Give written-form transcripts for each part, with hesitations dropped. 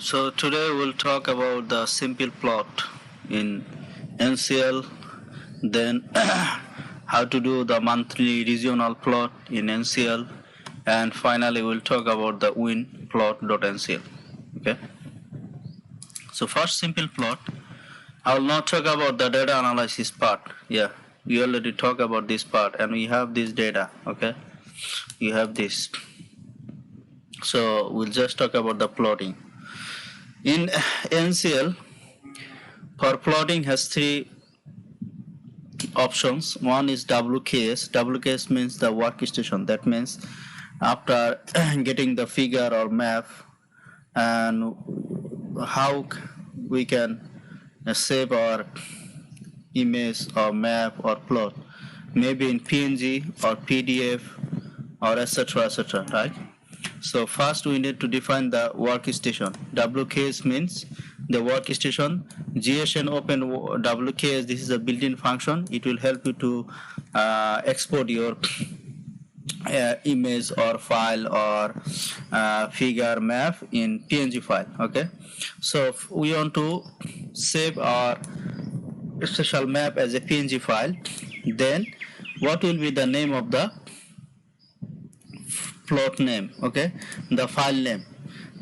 So today we'll talk about the simple plot in NCL, then how to do the monthly regional plot in NCL, and finally we'll talk about the win plot.ncl. Okay. So first simple plot. I will not talk about the data analysis part. Yeah, we already talked about this part, and we have this data. Okay, you have this. So we'll just talk about the plotting. In NCL, for plotting has three options. One is WKS. WKS means the workstation. That means after getting the figure or map and how we can save our image or map or plot, maybe in PNG or PDF or etc., right? So first we need to define the workstation. WKS means the workstation. GSN open WKS, this is a built-in function. It will help you to export your image or file or figure map in PNG file. Okay, so if we want to save our special map as a PNG file, then what will be the name of the plot name? Okay, the file name.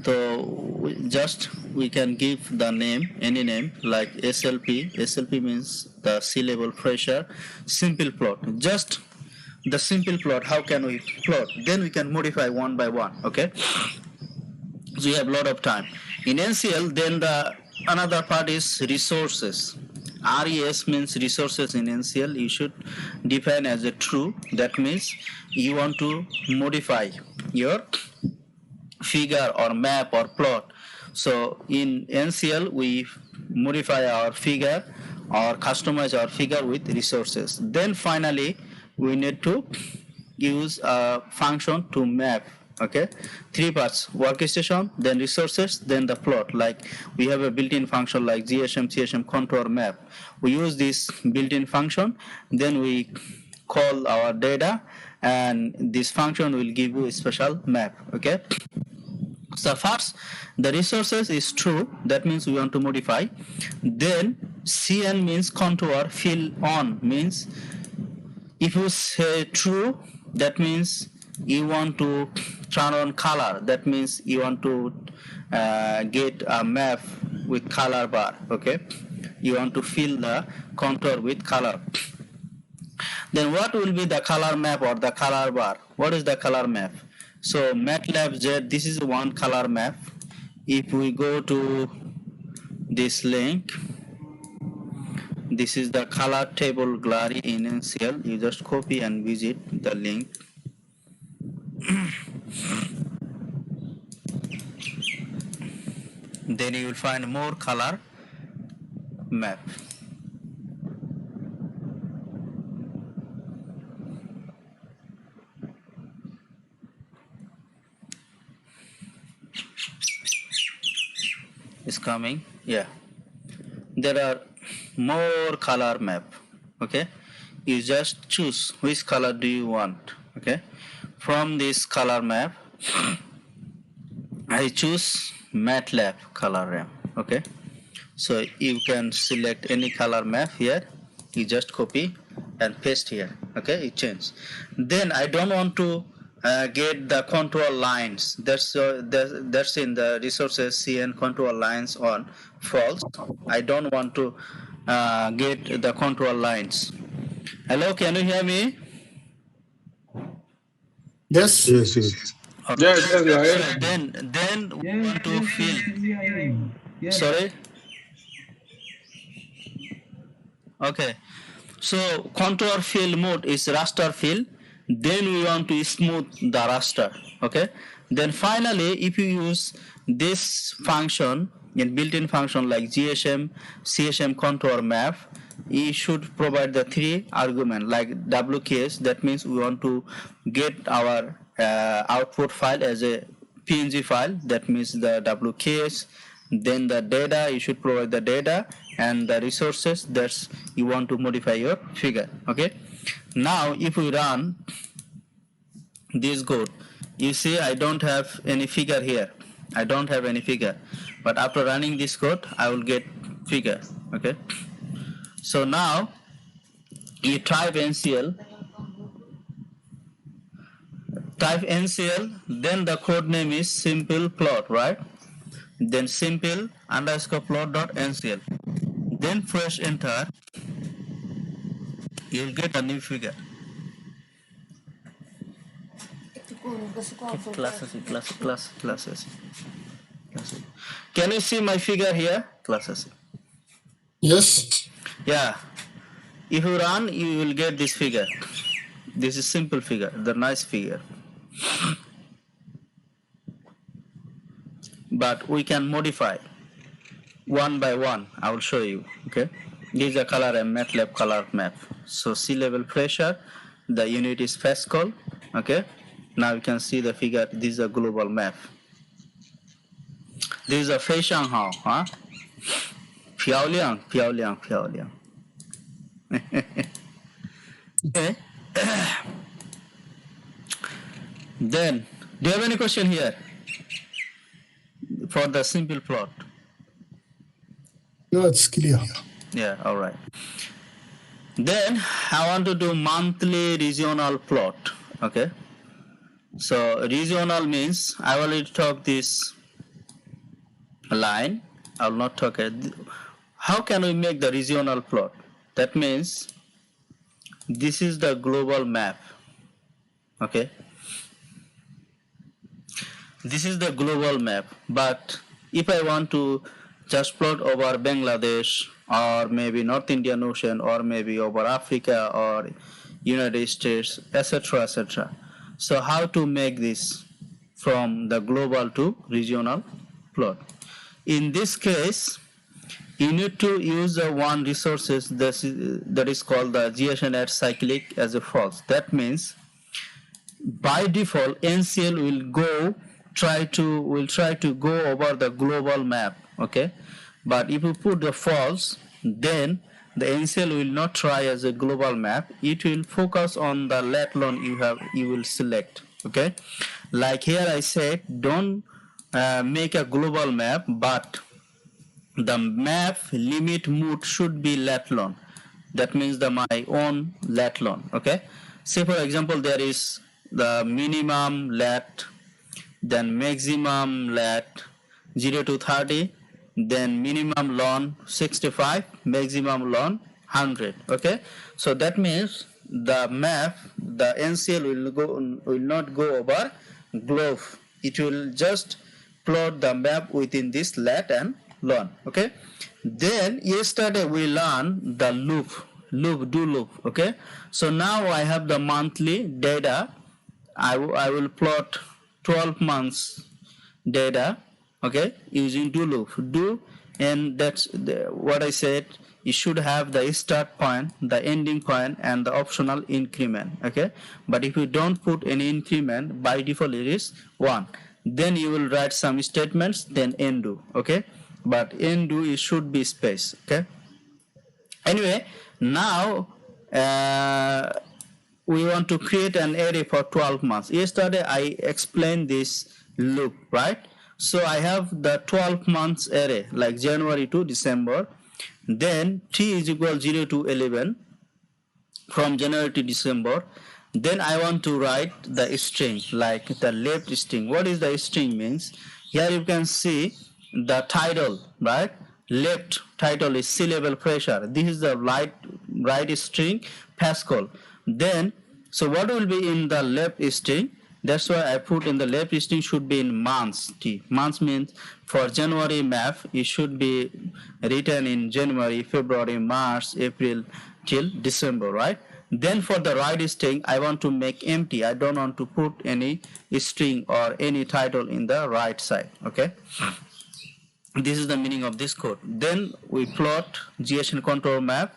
So we can give the name, any name, like SLP. SLP means the sea level pressure. Simple plot, just the simple plot. How can we plot? Then we can modify one by one. Okay, so we have a lot of time in NCL. Then the another part is resources. RES means resources in NCL. You should define as a true. That means you want to modify your figure or map or plot. So in NCL, we modify our figure or customize our figure with resources. Then finally, we need to use a function to map. Okay, three parts: workstation, then resources, then the plot. Like we have a built-in function like GSM, CSM, contour, map. We use this built-in function, then we call our data, and this function will give you a special map. Okay, so first the resources is true, that means we want to modify. Then CN means contour, fill on means if you say true, that means you want to turn on color. That means you want to get a map with color bar. Okay, you want to fill the contour with color. Then what will be the color map or the color bar? What is the color map? So MATLAB Z, this is one color map. If we go to this link, this is the color table gallery in NCL. You just copy and visit the link. Then you will find more color map. Is coming. Yeah, there are more color map. Okay, you just choose which color do you want. Okay, from this color map I choose MATLAB color map. Okay, so you can select any color map here. You just copy and paste here. Okay, it changes. Then I don't want to get the contour lines. That's in the resources CN contour lines on false. I don't want to get the contour lines. Hello, can you hear me? Yes. Yes, yes. Okay. Yes, yes, yeah, So yeah. then we want to fill. Sorry. Okay. So contour fill mode is raster fill. Then we want to smooth the raster. Okay, then finally if you use this function in built-in function like GSM, CSM contour map, you should provide the three argument like WKS. That means we want to get our output file as a PNG file. That means the WKS. Then the data, you should provide the data, and the resources, that's you want to modify your figure. Okay, now if we run this code, you see I don't have any figure here. I don't have any figure, but after running this code I will get figure. Okay, so now you type NCL, then the code name is simple plot, right? Then simple underscore plot dot NCL, then press enter, you'll get a new figure. Classes. Can you see my figure here? Classes. Yes. Yeah. If you run, you will get this figure. This is simple figure, the nice figure. But we can modify one by one. I will show you. Okay. This is a color and MATLAB color map. So sea level pressure, the unit is Pascal. Okay. Now you can see the figure. This is a global map. This is a Fei Shanghao, huh? Piao Liang. Okay. Then, do you have any question here for the simple plot? No, it's clear. Yeah, all right. Then I want to do monthly regional plot. Okay. So regional means I already talk this line. I will not talk it. How can we make the regional plot? That means this is the global map. Okay. This is the global map. But if I want to just plot over Bangladesh or maybe North Indian Ocean or maybe over Africa or United States, etc., etc. So how to make this from the global to regional plot? In this case, you need to use one resources that is called the GSN cyclic as a false. That means by default NCL will try to go over the global map. Okay, but if you put the false, then the NCL will not try as a global map. It will focus on the lat long you will select. Okay, like here I said, don't make a global map, but the map limit mode should be lat long. That means my own lat long. Okay, say for example there is the minimum lat, then maximum lat 0 to 30, then minimum long 65, maximum long 100. Okay, so that means the map, the NCL will not go over globe. It will just plot the map within this lat and long. Okay, then yesterday we learned the loop. Okay, so now I have the monthly data. I will plot 12 months data, okay, using do loop. And that's what I said. You should have the start point, the ending point, and the optional increment. Okay, but if you don't put any increment, by default it is 1. Then you will write some statements, then undo. Okay, but undo it should be space. Okay. Anyway, now we want to create an array for 12 months. Yesterday I explained this loop, right? So I have the 12 months array, like January to December. Then t is equal 0 to 11 from January to December. Then I want to write the string, like the left string. What is the string means? Here you can see the title, right? Left title is sea level pressure. This is the right string, Pascal. Then, so what will be in the left string? That's why I put in the left string should be in months. T. Months means for January map, it should be written in January, February, March, April till December, right? Then for the right string, I want to make empty. I don't want to put any string or any title in the right side. Okay. This is the meaning of this code. Then we plot GSN control map.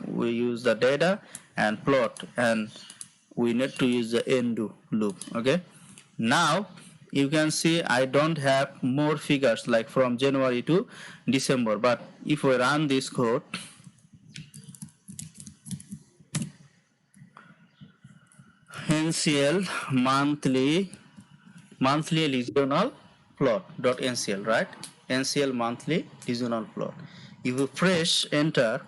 We use the data and plot, and we need to use the undo loop. Okay. Now you can see I don't have more figures like from January to December. But if we run this code, NCL monthly regional plot.ncl, right? NCL monthly seasonal plot. If you press enter,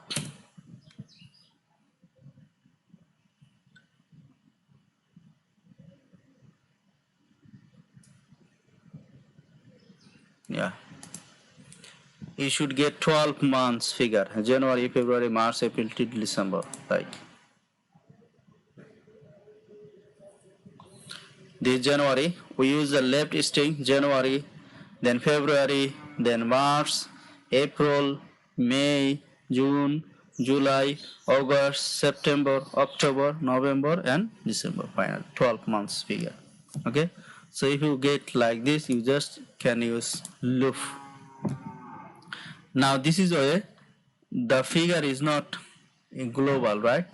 yeah, you should get 12 months figure: January, February, March, April till December. Like this January, we use the left string January, then February, then March, April, May, June, July, August, September, October, November, and December. Final 12 months figure. Okay, so if you get like this, you just can use loop. Now this is where the figure is not global, right?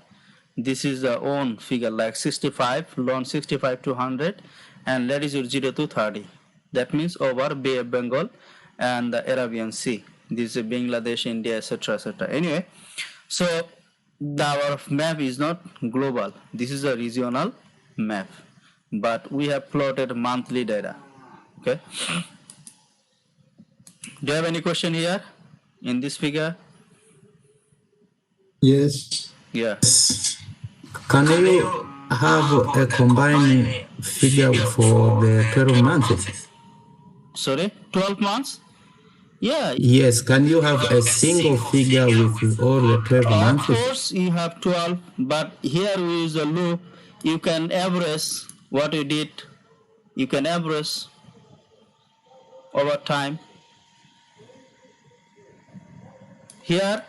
This is the own figure like 65, long 65 to 100, and latitude 0 to 30. That means over Bay of Bengal and the Arabian Sea. This is Bangladesh, India, etc. etc. Anyway, so our map is not global. This is a regional map, but we have plotted monthly data. Okay. Do you have any question here in this figure? Yes. Yeah. Can you have a combined figure for the 12 months? Sorry, 12 months? Yeah. Yes. Can you have a single figure with all the 12 Of months? course, you have 12, but here we use a loop. You can average what you did. You can average over time. Here,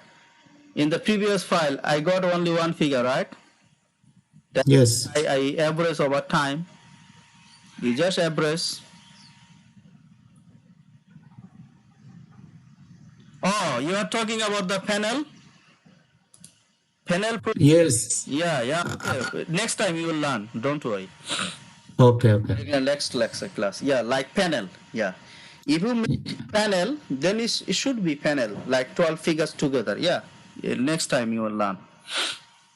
in the previous file, I got only one figure, right? Yes. I average over time. You just average. Oh, you are talking about the panel? Panel? Yes. Yeah. Okay. Next time you will learn. Don't worry. Okay. Next lecture class. Yeah, like panel. Yeah. If you make panel, then it should be panel, like 12 figures together. Yeah. Next time you will learn.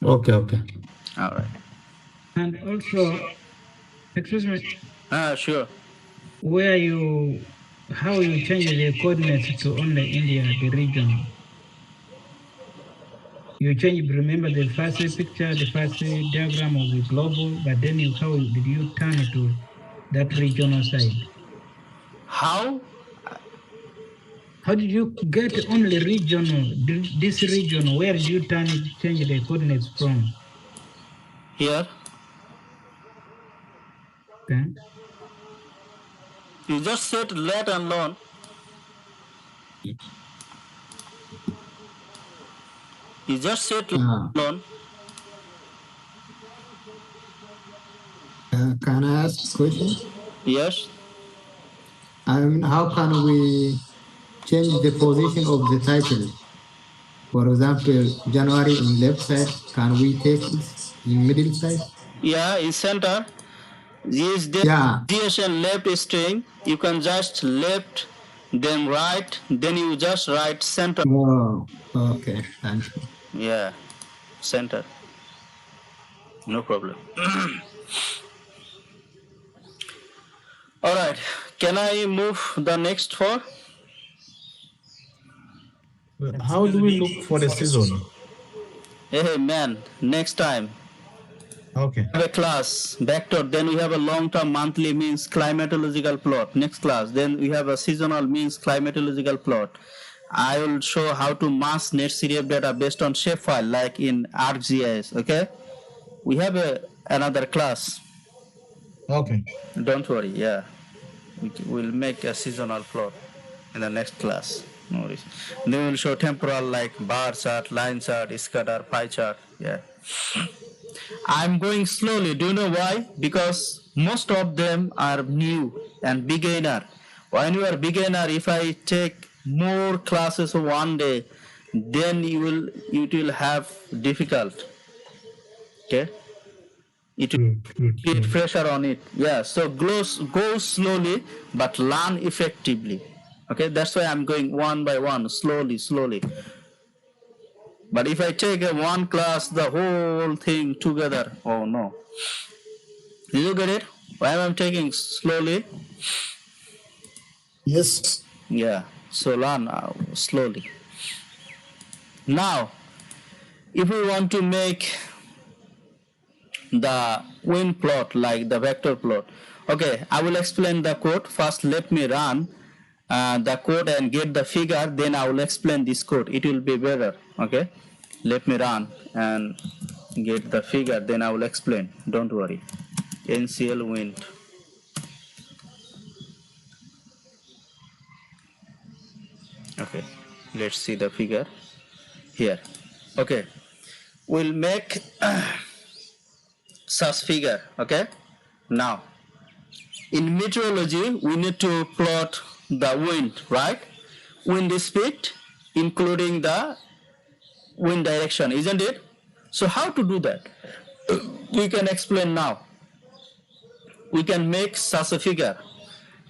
Okay. All right. And also, excuse me, Sure. how you change the coordinates to only India, the region. You change, remember the first picture, the first diagram was the global, but then how did you turn it to that regional side? How? How did you get only regional, this region, where did you change the coordinates from? Here. Okay. You just set let and learn. You just set learn. Can I ask a question? Yes. How can we change the position of the title? For example, January in left side, can we take it in middle side? Yeah, in center. This deviation left string. You can just left, then right, then you just write center. Oh, okay. Thank you. Yeah, center. No problem. All right. Can I move the next for? How do we look for the season? Hey man, next time. Okay. We have a class vector, then we have a long-term monthly means climatological plot. Next class, then we have a seasonal means climatological plot. I will show how to mask net CDF data based on shapefile like in ArcGIS. Okay, we have another class. Okay. Don't worry. Yeah, we'll make a seasonal plot in the next class. No worries. Then we'll show temporal like bar chart, line chart, scatter, pie chart. Yeah. I'm going slowly. Do you know why? Because most of them are new and beginner. When you are beginner, if I take more classes one day, then it will have difficult. Okay, it will create pressure on it. Yeah. So go slowly, but learn effectively. Okay, that's why I'm going one by one, slowly. But if I take one class, the whole thing together, oh no. Did you get it? Why am I taking slowly? Yes. Yeah, so learn slowly. Now, if we want to make the wind plot like the vector plot, okay, I will explain the code. First, let me run the code and get the figure, then I will explain this code. It will be better, okay? Let me run and get the figure, then I will explain. Don't worry. NCL wind. Okay, let's see the figure here. Okay, we'll make such figure, okay? Now, in meteorology, we need to plot the wind, right? Wind speed, including the wind direction, isn't it? So how to do that? We can explain now. We can make such a figure.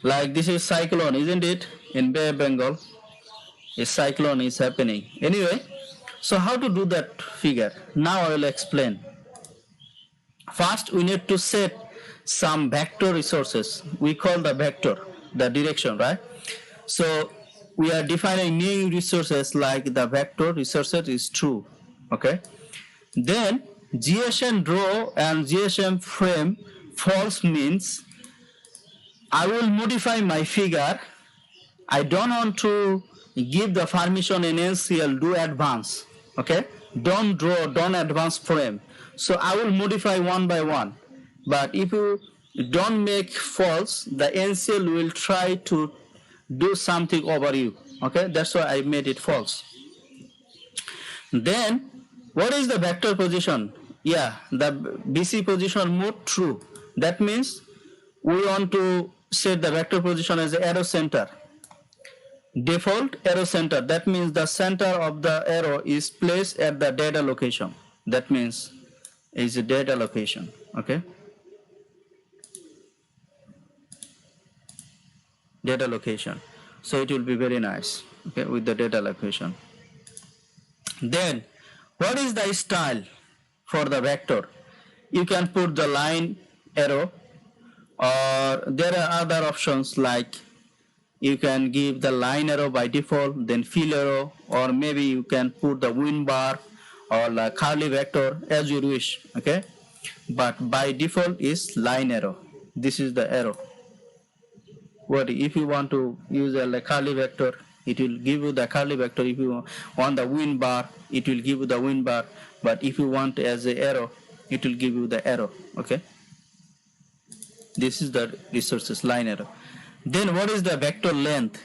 Like this is cyclone, isn't it? In Bay of Bengal, a cyclone is happening. Anyway, so how to do that figure? Now I will explain. First, we need to set some vector resources. We call the vector, the direction, right? So we are defining new resources like the vector resources is true, okay? Then GSM draw and GSM frame false means I will modify my figure. I don't want to give the permission in NCL, do advance, okay? Don't draw, don't advance frame. So I will modify one by one. But if you don't make false, the NCL will try to do something over you, okay? That's why I made it false. Then, what is the vector position? Yeah, the BC position mode true. That means we want to set the vector position as the arrow center. Default arrow center, that means the center of the arrow is placed at the data location. That means is a data location, okay? Data location. So it will be very nice, okay, with the data location. Then, what is the style for the vector? You can put the line arrow, or there are other options like you can give the line arrow by default, then fill arrow, or maybe you can put the wind bar or the curly vector as you wish, okay? But by default is line arrow. This is the arrow. What if you want to use a curly vector, it will give you the curly vector. If you want the wind bar, it will give you the wind bar. But if you want as a arrow, it will give you the arrow, okay? This is the resources line arrow. Then what is the vector length?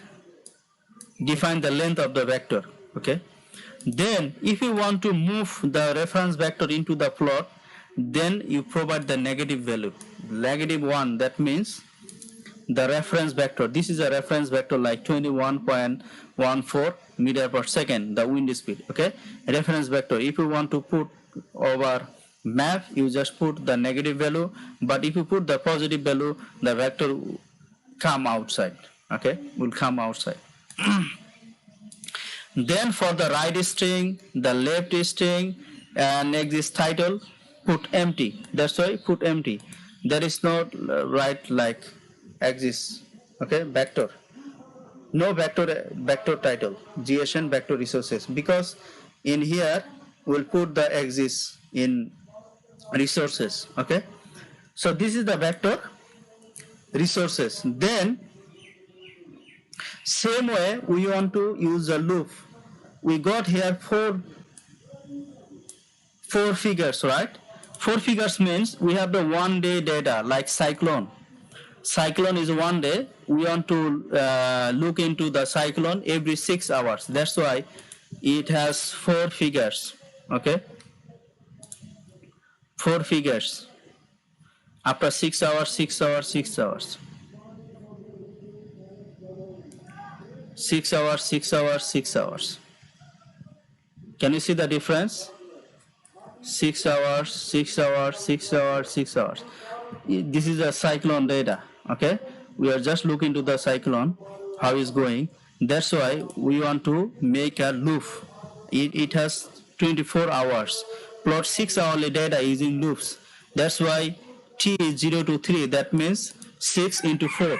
Define the length of the vector, okay? Then if you want to move the reference vector into the plot, then you provide the negative value. -1, that means the reference vector. This is a reference vector like 21.14 meter per second, the wind speed, okay? Reference vector. If you want to put over map, you just put the negative value, but if you put the positive value, the vector come outside, okay, will come outside. Then for the right string, the left string, and next title, put empty. That's why put empty. There is no right like exists, okay, vector. No vector title, GSM vector resources, because in here we'll put the exists in resources, okay. So this is the vector resources. Then same way we want to use a loop. We got here four figures, right? 4 figures means we have the 1 day data like cyclone. Cyclone is 1 day. We want to look into the cyclone every 6 hours. That's why it has 4 figures, okay? 4 figures. After 6 hours, 6 hours, 6 hours. 6 hours, 6 hours, 6 hours. Can you see the difference? 6 hours, 6 hours, 6 hours, 6 hours. This is a cyclone data, okay? We are just looking to the cyclone, how it's going. That's why we want to make a loop. It has 24 hours. Plot 6 hourly data using loops. That's why T is 0 to 3. That means 6 into 4.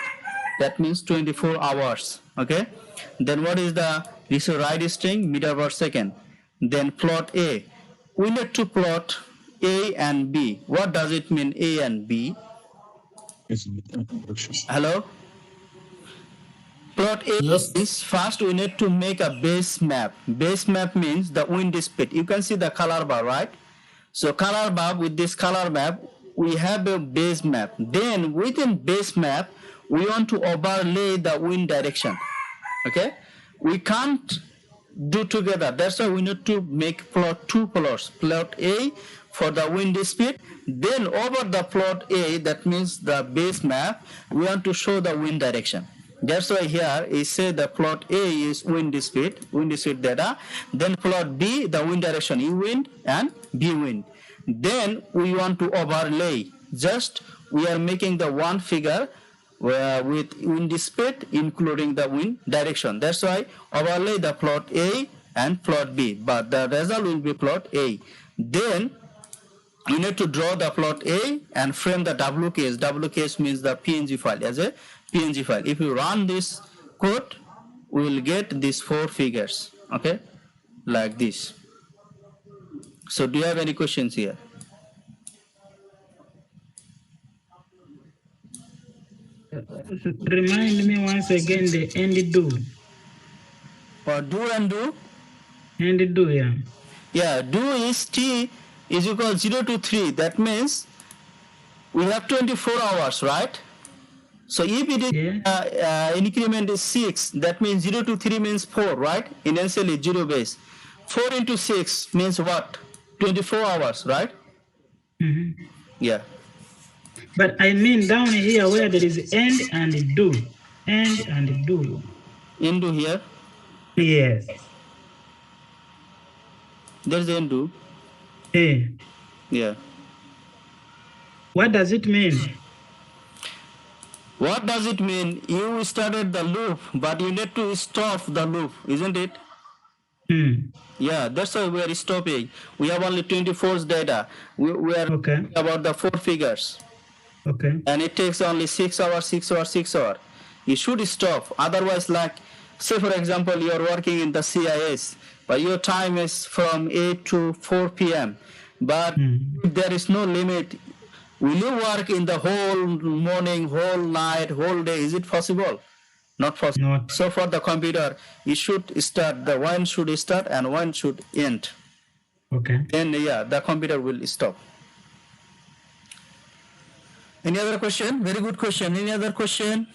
that means 24 hours. Okay, then what is the, this is right string, meter per second. Then plot A, we need to plot A and B. What does it mean, A and B? Hello? Plot A Yes. means first we need to make a base map. Base map means the wind speed. You can see the color bar, right? So color bar, with this color map, we have a base map. Then within base map, we want to overlay the wind direction. Okay? We can't do together. That's why we need to make plot two plots. Plot A for the wind speed. Then over the plot A, that means the base map, we want to show the wind direction. That's why here it says the plot A is wind speed data. Then plot B, the wind direction, U wind and B wind. Then we want to overlay. Just we are making the one figure with wind speed including the wind direction. That's why overlay the plot A and plot B, but the result will be plot A. Then you need to draw the plot A and frame the WKS. WKS means the PNG file as a PNG file. If you run this code, we will get these four figures. Okay, like this. So do you have any questions here? Remind me once again the end do. Or do and do? End do, yeah. Yeah, do is T is equal 0 to 3. That means we have 24 hours, right? So if it is increment is 6, that means 0 to 3 means 4, right? In NCL is 0 base. 4 into 6 means what? 24 hours, right? Mm-hmm. Yeah. But I mean down here where there is end and do. End and do. Into here, Yes. there's into. Hey. Yeah. What does it mean? What does it mean? You started the loop, but you need to stop the loop, isn't it? Hmm. Yeah, that's why we are stopping. We have only 24 data. We are Okay. about the four figures. Okay. And it takes only 6 hours, 6 hours, 6 hours. You should stop. Otherwise, like, say for example, you are working in the CIS, but your time is from 8 to 4 p.m. But if there is no limit, will you work in the whole morning, whole night, whole day? Is it possible? Not possible. Not. So for the computer, it should start, the one should start and one should end. Okay. Then yeah, the computer will stop. Any other question? Very good question. Any other question?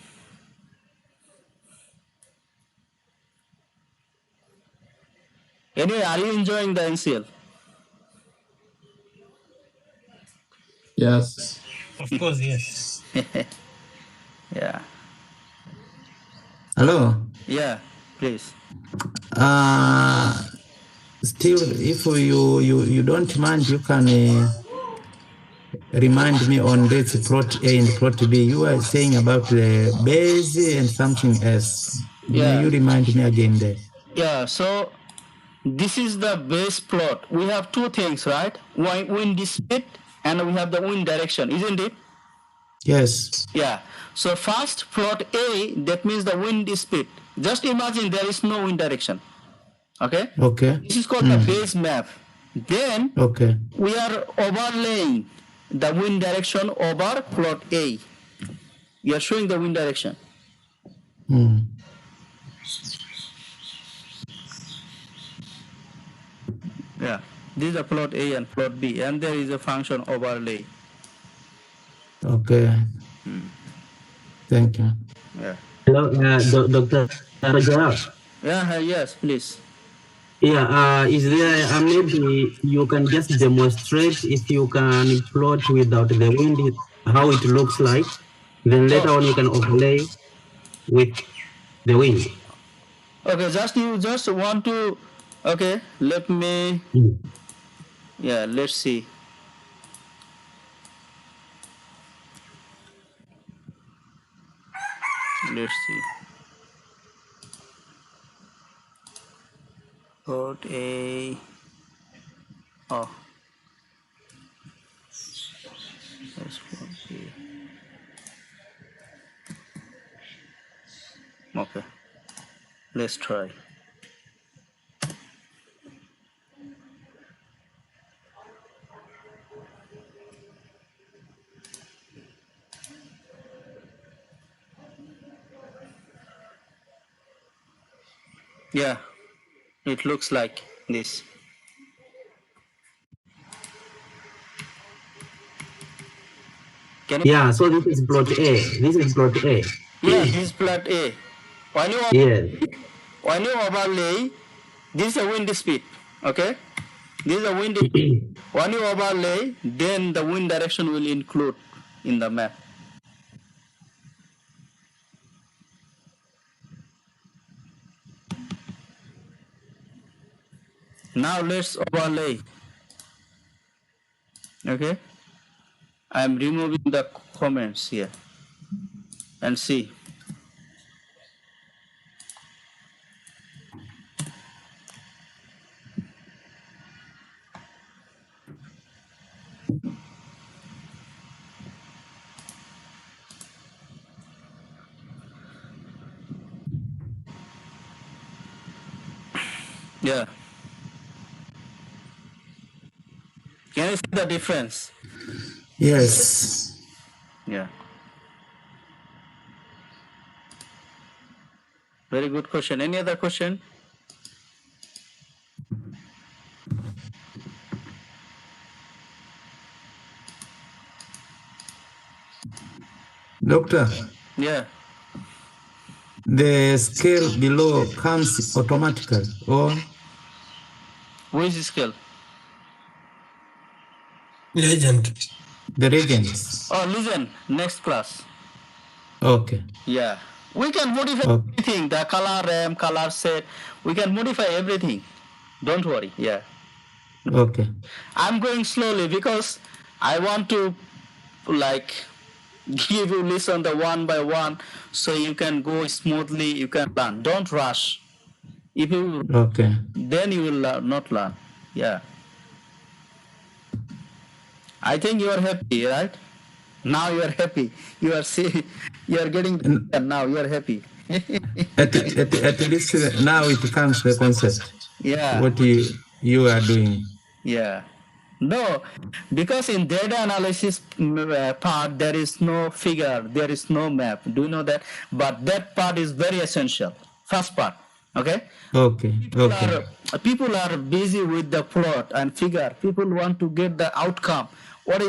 Anyway, are you enjoying the NCL? Yes. Of course, yes. Yeah. Hello. Yeah, please. Still, if you don't mind, you can remind me on this plot A and plot B. You were saying about the base and something else. May Yeah. you remind me again there? Yeah, so this is the base plot. We have two things, right? Wind speed and we have the wind direction, isn't it? Yes. Yeah. So first plot A, that means the wind speed. Just imagine there is no wind direction. Okay? Okay. This is called the base map. Then Okay. we are overlaying the wind direction over plot A. We are showing the wind direction. Yeah. This is a plot A and plot B, and there is a function overlay. Okay. Thank you. Yeah. Hello, Dr. Jalal. Yeah, yes, please. Yeah, is there maybe you can just demonstrate if you can plot without the wind how it looks like. Then later on you can overlay with the wind. Okay, you just want to. Okay, let me. Yeah, let's see. Let's see. Plot A. Oh. Let's plot B. Okay, let's try. Yeah, it looks like this. Can you? Yeah, so this is plot A. This is plot A. Yeah, this is plot A. When you Yes. when you overlay, this is a wind speed. Okay, this is a wind. When you overlay, then the wind direction will include in the map. Now let's overlay. Okay, I'm removing the comments here and see. Yeah, can you see the difference? Yes. Yeah, very good question. Any other question? Doctor, Yeah, the scale below comes automatically or which scale? Legend. the regents? Oh, listen, next class. Okay. Yeah, we can modify Okay. everything. The color RAM, color set, we can modify everything. Don't worry. Yeah, Okay. I'm going slowly because I want to like give you listen the one by one so you can go smoothly. You can learn. Don't rush. If you Okay. then you will not learn. Yeah, I think you are happy, right? Now you are happy. You are see, you are getting And now. You are happy. at least now it comes the concept. Yeah. What you are doing. Yeah. No, because in data analysis part there is no figure, there is no map. Do you know that? But that part is very essential. First part. Okay. Okay. People Okay. are people are busy with the plot and figure. People want to get the outcome. What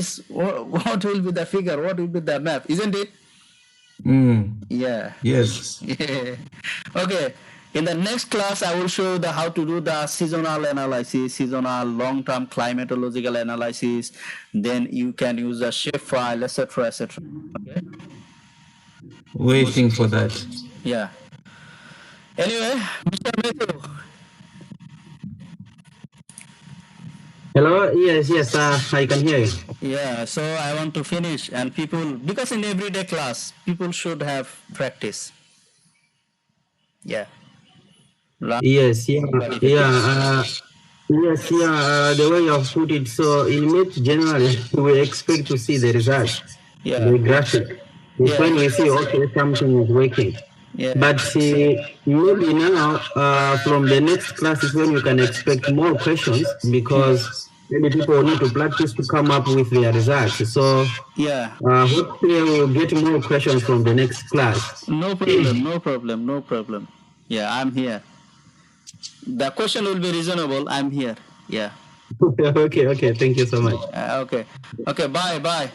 will be the figure? What will be the map? Isn't it? Mm. Yeah. Yes. Yeah. Okay. In the next class, I will show you the how to do the seasonal analysis, seasonal long-term climatological analysis. Then you can use a shape file, etc., etc. Okay. Waiting for that. Yeah. Anyway, Mr. Matthew. Hello? Yes, yes, I can hear you. Yeah. So I want to finish, and people because in everyday class, people should have practice. Yeah. Learn Yes, yeah, yeah, verification. yes, yeah, the way you have put it. So in mid generally, we expect to see the results, Yeah. the graphic. It's Yeah. when we see, okay, something is working. Yeah. But maybe now, from the next class is when we can expect more questions because maybe people need to practice to come up with their results. So Yeah. hopefully we'll get more questions from the next class. No problem, no problem, no problem. Yeah, I'm here. The question will be reasonable. I'm here. Yeah. Okay, okay. Thank you so much. Okay. Okay, bye, bye.